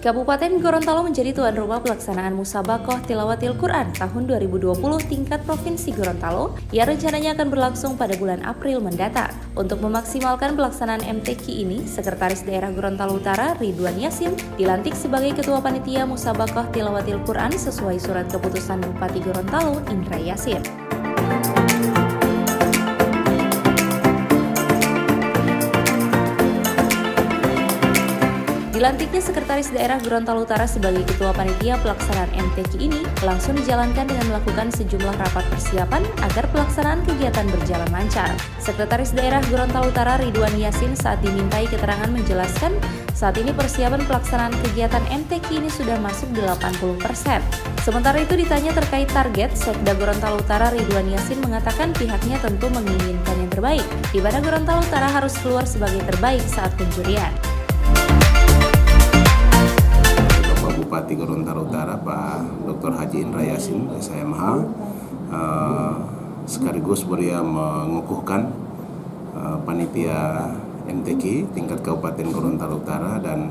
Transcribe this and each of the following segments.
Kabupaten Gorontalo menjadi tuan rumah pelaksanaan Musabakoh Tilawatil Quran tahun 2020 tingkat Provinsi Gorontalo yang rencananya akan berlangsung pada bulan April mendatang. Untuk memaksimalkan pelaksanaan MTQ ini, Sekretaris Daerah Gorontalo Utara Ridwan Yasin dilantik sebagai Ketua Panitia Musabakoh Tilawatil Quran sesuai surat keputusan Bupati Gorontalo Indra Yasin. Dilantiknya Sekretaris Daerah Gorontalo Utara sebagai Ketua Panitia pelaksanaan MTQ ini langsung dijalankan dengan melakukan sejumlah rapat persiapan agar pelaksanaan kegiatan berjalan lancar. Sekretaris Daerah Gorontalo Utara Ridwan Yasin saat dimintai keterangan menjelaskan saat ini persiapan pelaksanaan kegiatan MTQ ini sudah masuk 80%. Sementara itu ditanya terkait target, Sekda Gorontalo Utara Ridwan Yasin mengatakan pihaknya tentu menginginkan yang terbaik, di mana Gorontalo Utara harus keluar sebagai terbaik saat penjurian. Bupati Gorontalo Utara Pak Dr. Haji Indra Yasin, SMH, sekaligus beliau mengukuhkan panitia MTQ tingkat Kabupaten Gorontalo Utara, dan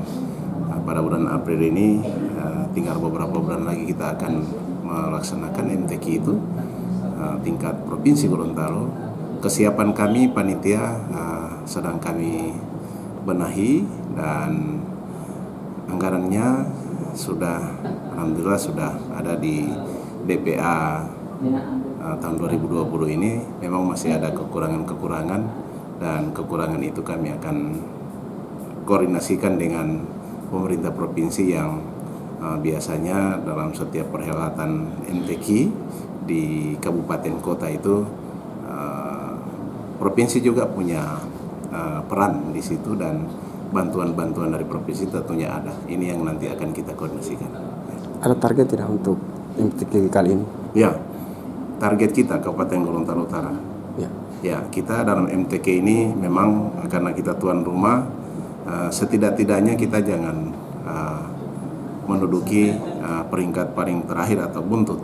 pada bulan April ini tinggal beberapa bulan lagi kita akan melaksanakan MTQ itu tingkat Provinsi Gorontalo. Kesiapan kami panitia sedang kami benahi, dan anggarannya alhamdulillah sudah ada di DPA tahun 2020 ini. Memang masih ada kekurangan-kekurangan, dan kekurangan itu kami akan koordinasikan dengan pemerintah provinsi yang biasanya dalam setiap perhelatan MTQ di kabupaten kota itu provinsi juga punya peran di situ, dan bantuan-bantuan dari provinsi tentunya ada. Ini yang nanti akan kita koordinasikan. Ada target tidak untuk MTQ kali ini? Ya, target kita Kabupaten Gorontalo Utara. Ya, kita dalam MTQ ini memang karena kita tuan rumah, setidak-tidaknya kita jangan menduduki peringkat paling terakhir atau buntut.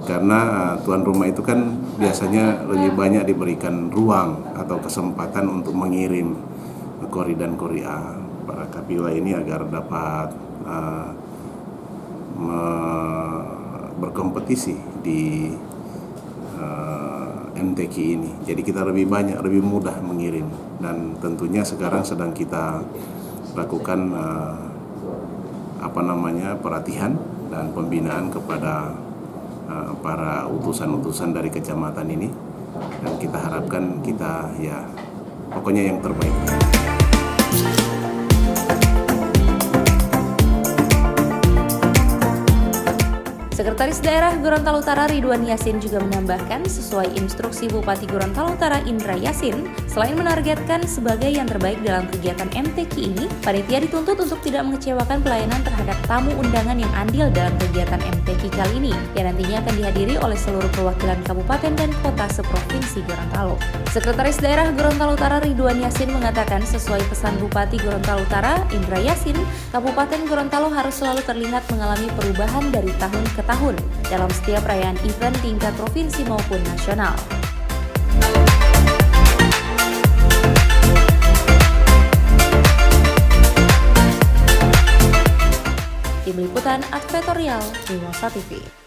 Karena tuan rumah itu kan biasanya lebih banyak diberikan ruang atau kesempatan untuk mengirim kori dan korea para kapila ini agar dapat berkompetisi di MTQ ini. Jadi kita lebih banyak, lebih mudah mengirim, dan tentunya sekarang sedang kita lakukan pelatihan dan pembinaan kepada para utusan-utusan dari kecamatan ini, dan kita harapkan kita pokoknya yang terbaik. Sekretaris Daerah Gorontalo Utara Ridwan Yasin juga menambahkan sesuai instruksi Bupati Gorontalo Utara Indra Yasin, selain menargetkan sebagai yang terbaik dalam kegiatan MTQ ini, panitia dituntut untuk tidak mengecewakan pelayanan terhadap tamu undangan yang andil dalam kegiatan MTQ kali ini, yang nantinya akan dihadiri oleh seluruh perwakilan kabupaten dan kota seprovinsi Gorontalo. Sekretaris Daerah Gorontalo Utara Ridwan Yasin mengatakan sesuai pesan Bupati Gorontalo Utara Indra Yasin, Kabupaten Gorontalo harus selalu terlihat mengalami perubahan dari tahun ke tahun dalam setiap perayaan event tingkat provinsi maupun nasional. Tim Liputan Advertorial Mimosa TV.